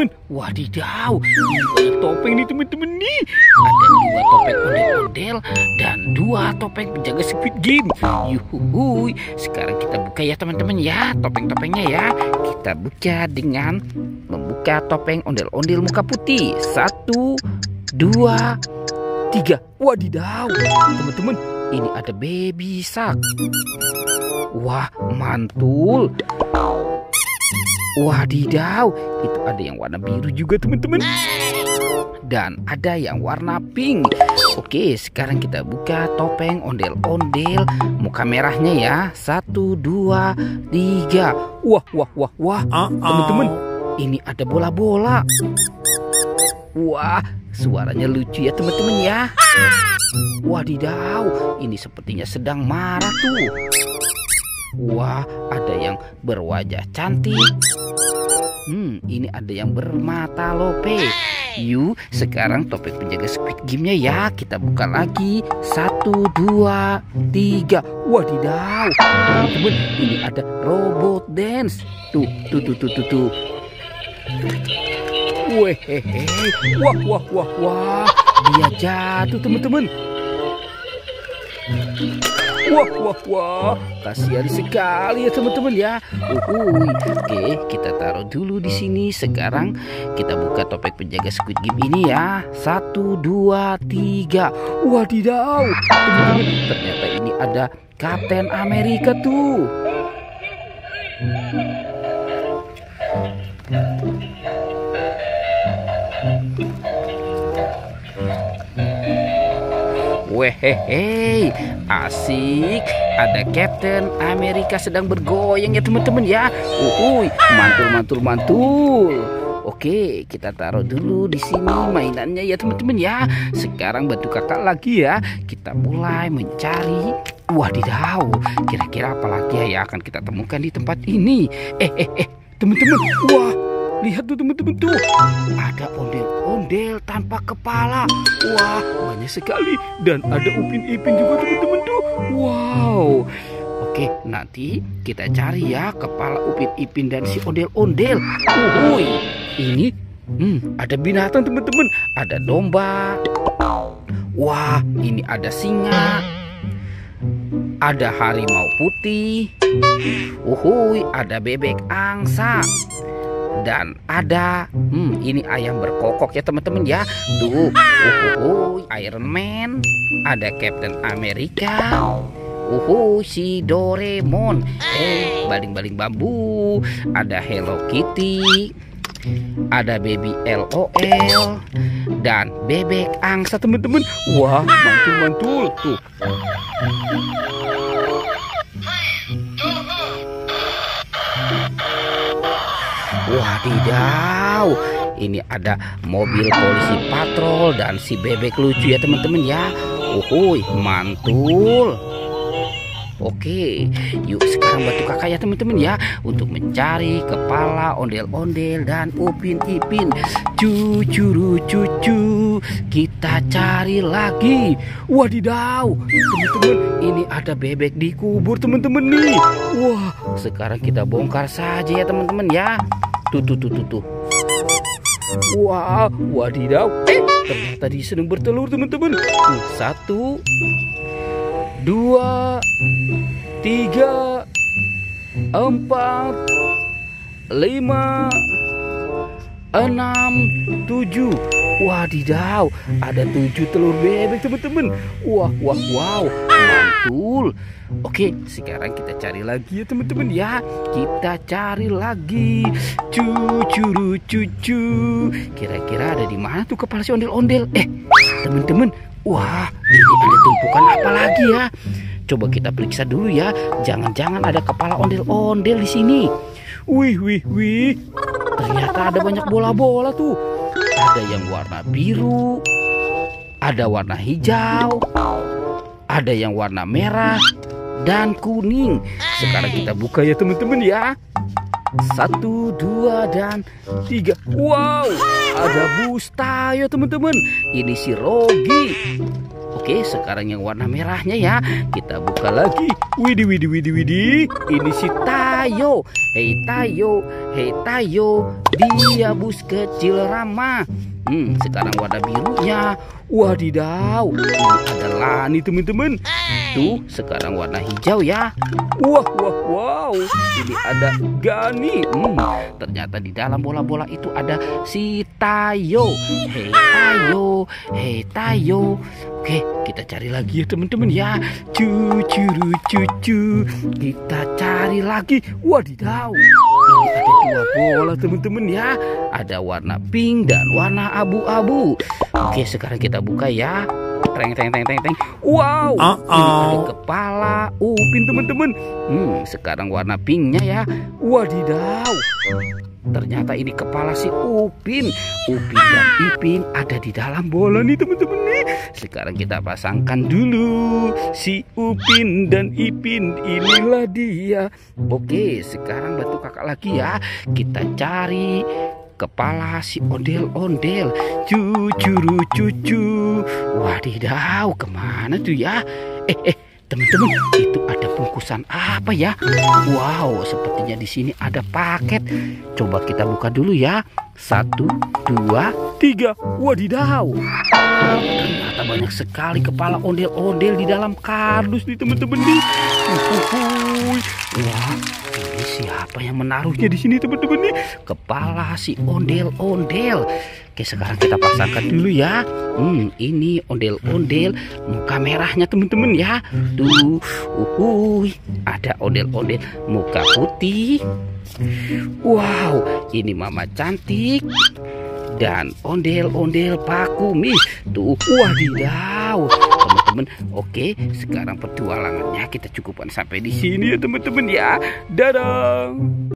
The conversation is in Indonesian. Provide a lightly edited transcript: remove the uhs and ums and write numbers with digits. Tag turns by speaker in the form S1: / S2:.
S1: teman-teman. Wadidaw, ini banyak topeng nih teman-teman nih. Ada 2 topeng ondel-ondel dan 2 topeng penjaga Squid Game. Yuhuhuy. Sekarang kita buka ya teman-teman ya, topeng-topengnya ya. Kita buka dengan membuka topeng ondel-ondel muka putih. 1, 2, 3. Wadidaw, teman-teman, ini ada baby shark. Wah, mantul. Wadidaw, itu ada yang warna biru juga teman-teman. Dan ada yang warna pink. Oke, sekarang kita buka topeng ondel-ondel muka merahnya ya. 1, 2, 3. Wah, teman-teman, ini ada bola-bola. Wah, suaranya lucu ya teman-teman ya. Wadidaw, ini sepertinya sedang marah tuh. Wah, ada yang berwajah cantik. Ini ada yang bermata lope. Yuk, sekarang topeng penjaga Squid Game-nya ya. Kita buka lagi. 1, 2, 3. Wadidaw, teman-teman, ini ada robot dance. Tuh. Wehehe. Wah. Dia jatuh teman-teman. Wah, kasihan sekali ya teman-teman ya. Oke, kita taruh dulu di sini. Sekarang kita buka topeng penjaga Squid Game ini ya. 1, 2, 3. Wadidaw, teman-teman, ternyata ini ada Kapten Amerika tuh. Wehehe, asik. Ada Kapten Amerika sedang bergoyang ya teman-teman ya. Mantul. Oke, kita taruh dulu di sini mainannya ya teman-teman ya. Sekarang bantu kakak lagi ya. Kita mulai mencari. Wadidaw, kira-kira apa lagi ya yang akan kita temukan di tempat ini? Teman-teman, wah, lihat tuh teman-teman tuh. Ada ondel-ondel tanpa kepala. Wah, banyak sekali. Dan ada upin-ipin juga teman-teman tuh. Wow. Oke, nanti kita cari ya kepala upin-ipin dan si ondel-ondel. Ini ada binatang teman-teman. Ada domba. Wah, ini ada singa. Ada harimau putih. Ada bebek angsa. Dan ada ini ayam berkokok ya teman-teman ya. Tuh, Iron Man. Ada Captain America. Si Doraemon. Baling-baling bambu. Ada Hello Kitty. Ada Baby LOL. Dan bebek angsa teman-teman. Wah, mantul tuh. Wadidaw, ini ada mobil polisi patrol dan si bebek lucu ya teman-teman ya. Mantul. Oke, yuk sekarang bantu kakak ya teman-teman ya untuk mencari kepala ondel-ondel dan upin-ipin. Cucu, kita cari lagi. Wadidaw, teman-teman, ini ada bebek dikubur teman-teman nih. Wah, sekarang kita bongkar saja ya teman-teman ya. Tuh. Wah, wadidaw. Ternyata dia sedang bertelur teman-teman. 1, 2, 3, 4, 5, 6, 7. Wadidaw, ada 7 telur bebek teman-teman. Wow, mantul. Oke, sekarang kita cari lagi ya teman-teman ya. Kita cari lagi. Cucu. Kira-kira ada di mana tuh kepala si ondel-ondel? Teman-teman, wah, ini ada tumpukan apa lagi ya? Coba kita periksa dulu ya. Jangan-jangan ada kepala ondel-ondel di sini. Wih. Ternyata ada banyak bola-bola tuh. Ada yang warna biru, ada warna hijau, ada yang warna merah dan kuning. Sekarang kita buka ya teman-teman ya. 1, 2, dan 3. Wow, ada Busta ya teman-teman. Ini si Rogi. Oke, sekarang yang warna merahnya ya. Kita buka lagi. Widih. Ini si Tayo. Hey Tayo, hei Tayo, dia bus kecil ramah. Sekarang warna birunya. Wadidaw, ini adalah nih teman-teman. Tuh, sekarang warna hijau ya. Wow, ini ada Gani. Ternyata di dalam bola-bola itu ada si Tayo. Hei Tayo. Oke, kita cari lagi ya teman-teman ya. Cucu. Kita cari lagi. Wadidaw, ini ada dua bola teman-teman ya. Ada warna pink dan warna abu-abu. Oke, sekarang kita buka ya. Teng. Wow, ini ada kepala Upin teman-teman. Sekarang warna pinknya ya. Wadidaw, ternyata ini kepala si Upin. Upin dan Ipin ada di dalam bola nih teman-teman nih. Sekarang kita pasangkan dulu si Upin dan Ipin. Inilah dia. Oke, sekarang bantu kakak lagi ya. Kita cari kepala si ondel-ondel. Cucu. Wadidaw, kemana tuh ya? Teman-teman, itu ada bungkusan apa ya? Wow, sepertinya di sini ada paket. Coba kita buka dulu ya. 1, 2, 3. Wadidaw, ternyata banyak sekali kepala ondel-ondel di dalam kardus nih teman-teman nih. Wah, ini siapa yang menaruhnya di sini teman-teman nih? Kepala si ondel-ondel. Oke, sekarang kita pasangkan dulu ya. Ini ondel-ondel muka merahnya teman-teman ya. Tuh, ada ondel-ondel muka putih. Wow, ini mama cantik dan ondel-ondel Pak Kumis. Tuh, wadidaw, teman-teman. Oke, sekarang petualangannya kita cukupkan sampai di sini ya teman-teman ya. Dadah.